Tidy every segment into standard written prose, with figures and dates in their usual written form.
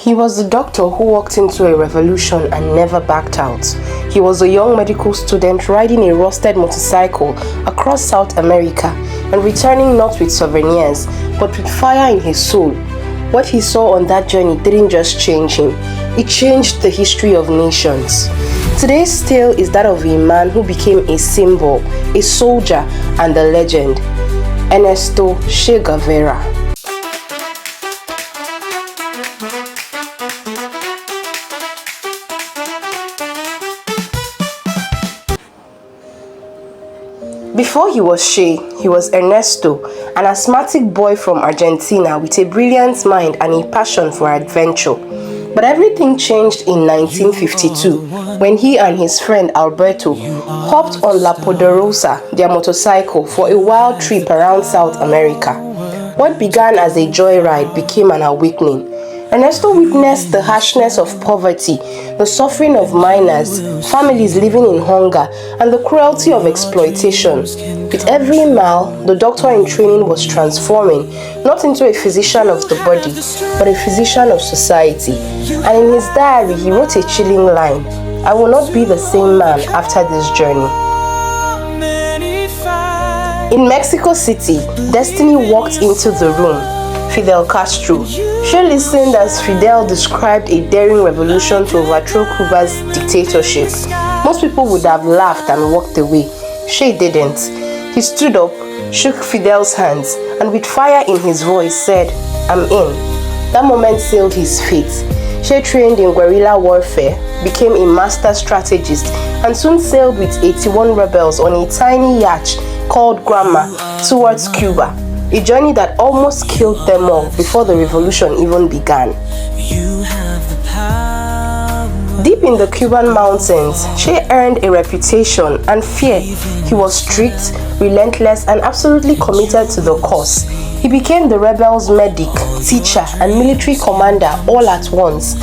He was the doctor who walked into a revolution and never backed out. He was a young medical student riding a rusted motorcycle across South America and returning not with souvenirs, but with fire in his soul. What he saw on that journey didn't just change him, it changed the history of nations. Today's tale is that of a man who became a symbol, a soldier, and a legend. Ernesto Che Guevara. Before he was Che, he was Ernesto, an asthmatic boy from Argentina with a brilliant mind and a passion for adventure. But everything changed in 1952 when he and his friend Alberto hopped on La Poderosa, their motorcycle, for a wild trip around South America. What began as a joyride became an awakening. Ernesto witnessed the harshness of poverty, the suffering of miners, families living in hunger, and the cruelty of exploitation. With every mile, the doctor in training was transforming, not into a physician of the body, but a physician of society. And in his diary, he wrote a chilling line: "I will not be the same man after this journey." In Mexico City, destiny walked into the room. Fidel Castro. She listened as Fidel described a daring revolution to overthrow Cuba's dictatorship. Most people would have laughed and walked away. She didn't. He stood up, shook Fidel's hands, and with fire in his voice said, "I'm in." That moment sealed his fate. She trained in guerrilla warfare, became a master strategist, and soon sailed with 81 rebels on a tiny yacht called Guevara towards Cuba. A journey that almost killed them all before the revolution even began. Deep in the Cuban mountains, Che earned a reputation and fear. He was strict, relentless, and absolutely committed to the cause. He became the rebels' medic, teacher, and military commander all at once.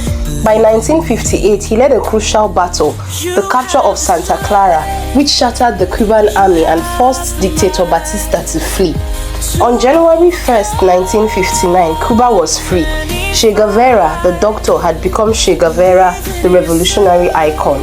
By 1958, he led a crucial battle, the capture of Santa Clara, which shattered the Cuban army and forced dictator Batista to flee. On January 1st, 1959, Cuba was free. Che Guevara, the doctor, had become Che Guevara, the revolutionary icon.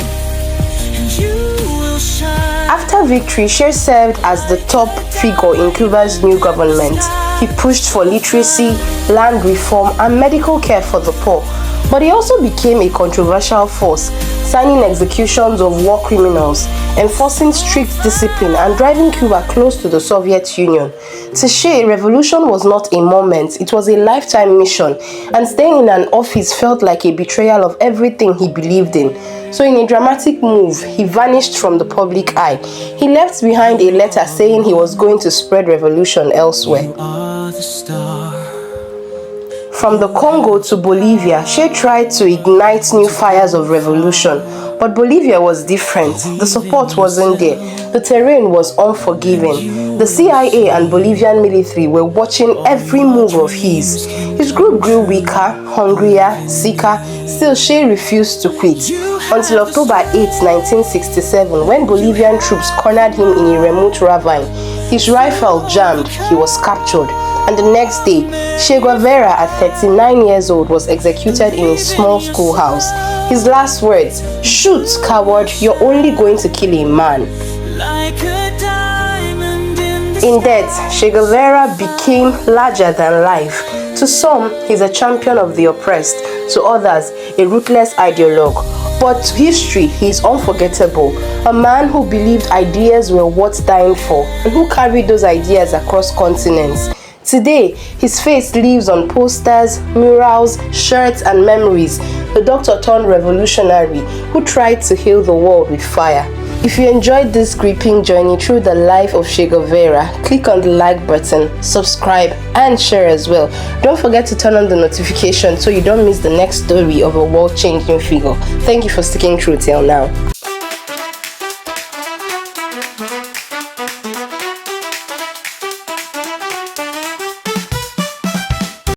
After victory, Che served as the top figure in Cuba's new government. He pushed for literacy, land reform, and medical care for the poor. But he also became a controversial force, signing executions of war criminals, enforcing strict discipline, and driving Cuba close to the Soviet Union. To Che, revolution was not a moment, it was a lifetime mission, and staying in an office felt like a betrayal of everything he believed in. So in a dramatic move, he vanished from the public eye. He left behind a letter saying he was going to spread revolution elsewhere. From the Congo to Bolivia, Che tried to ignite new fires of revolution, but Bolivia was different. The support wasn't there. The terrain was unforgiving. The CIA and Bolivian military were watching every move of his. His group grew weaker, hungrier, sicker. Still, Che refused to quit. Until October 8, 1967, when Bolivian troops cornered him in a remote ravine. His rifle jammed, he was captured. And the next day, Che Guevara, at 39 years old, was executed in a small schoolhouse. His last words: "Shoot, coward, you're only going to kill a man." In death, Che Guevara became larger than life. To some, he's a champion of the oppressed. To others, a ruthless ideologue. But to history, he is unforgettable. A man who believed ideas were worth dying for, and who carried those ideas across continents. Today, his face lives on posters, murals, shirts, and memories. The doctor turned revolutionary who tried to heal the world with fire. If you enjoyed this gripping journey through the life of Che Guevara, click on the like button, subscribe, and share as well. Don't forget to turn on the notification so you don't miss the next story of a world-changing figure. Thank you for sticking through till now.